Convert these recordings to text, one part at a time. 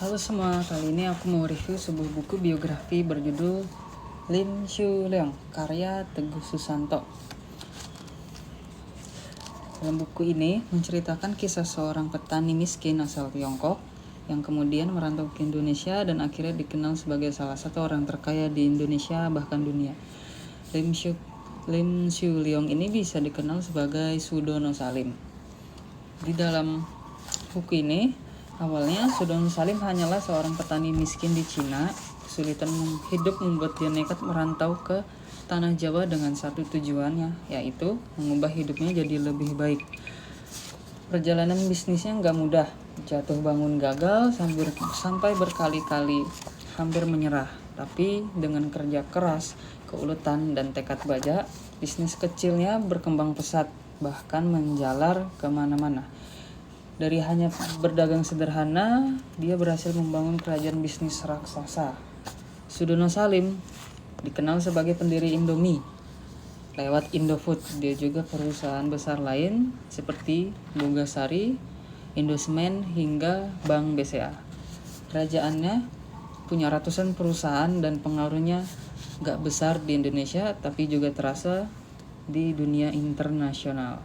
Halo semua, kali ini aku mau review sebuah buku biografi berjudul Lim Siu Leong, karya Teguh Susanto. Dalam buku ini menceritakan kisah seorang petani miskin asal Tiongkok yang kemudian merantau ke Indonesia dan akhirnya dikenal sebagai salah satu orang terkaya di Indonesia bahkan dunia. Lim Siu Leong ini bisa dikenal sebagai Sudono Salim. Di dalam buku ini, awalnya Sudono Salim hanyalah seorang petani miskin di Cina. Kesulitan hidup membuat dia nekat merantau ke tanah Jawa dengan satu tujuannya, yaitu mengubah hidupnya jadi lebih baik. Perjalanan bisnisnya nggak mudah, jatuh bangun gagal sampai berkali-kali hampir menyerah. Tapi dengan kerja keras, keuletan, dan tekad baja, bisnis kecilnya berkembang pesat, bahkan menjalar kemana-mana. Dari hanya berdagang sederhana, dia berhasil membangun kerajaan bisnis raksasa. Sudono Salim dikenal sebagai pendiri Indomie. Lewat Indofood, dia juga perusahaan besar lain seperti Bogasari, Indosemen, hingga Bank BCA. Kerajaannya punya ratusan perusahaan dan pengaruhnya gak besar di Indonesia, tapi juga terasa di dunia internasional.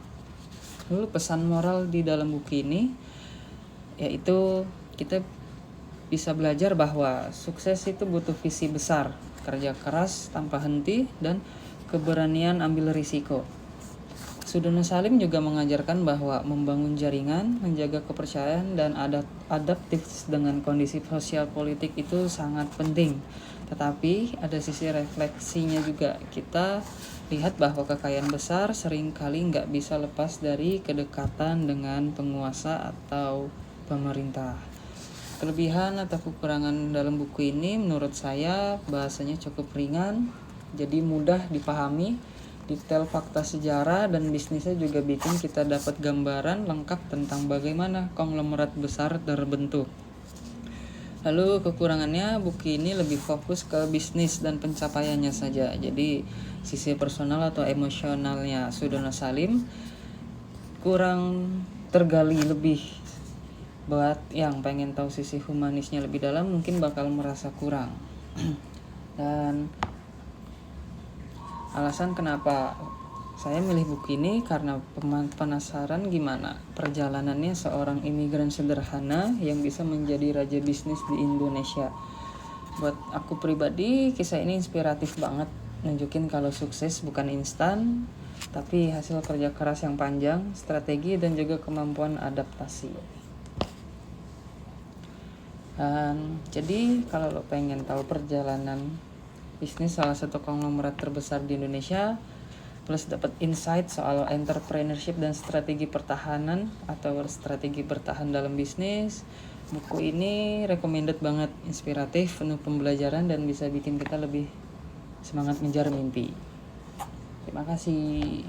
Lalu pesan moral di dalam buku ini yaitu kita bisa belajar bahwa sukses itu butuh visi besar, kerja keras tanpa henti, dan keberanian ambil risiko. Sudono Salim juga mengajarkan bahwa membangun jaringan, menjaga kepercayaan, dan adaptif dengan kondisi sosial politik itu sangat penting. Tetapi ada sisi refleksinya juga. Kita lihat bahwa kekayaan besar seringkali nggak bisa lepas dari kedekatan dengan penguasa atau pemerintah. Kelebihan atau kekurangan dalam buku ini menurut saya bahasanya cukup ringan, jadi mudah dipahami. Detail fakta sejarah dan bisnisnya juga bikin kita dapat gambaran lengkap tentang bagaimana konglomerat besar terbentuk. Lalu kekurangannya, buku ini lebih fokus ke bisnis dan pencapaiannya saja. Jadi sisi personal atau emosionalnya Sudono Salim kurang tergali lebih. Buat yang pengen tahu sisi humanisnya lebih dalam mungkin bakal merasa kurang. Dan alasan kenapa saya milih buku ini karena penasaran gimana perjalanannya seorang imigran sederhana yang bisa menjadi raja bisnis di Indonesia. Buat aku pribadi, kisah ini inspiratif banget, nunjukin kalau sukses bukan instan, tapi hasil kerja keras yang panjang, strategi, dan juga kemampuan adaptasi. Dan jadi kalau lo pengen tahu perjalanan bisnis salah satu konglomerat terbesar di Indonesia, plus dapat insight soal entrepreneurship dan strategi pertahanan atau strategi bertahan dalam bisnis, buku ini recommended banget, inspiratif, penuh pembelajaran, dan bisa bikin kita lebih semangat mengejar mimpi. Terima kasih.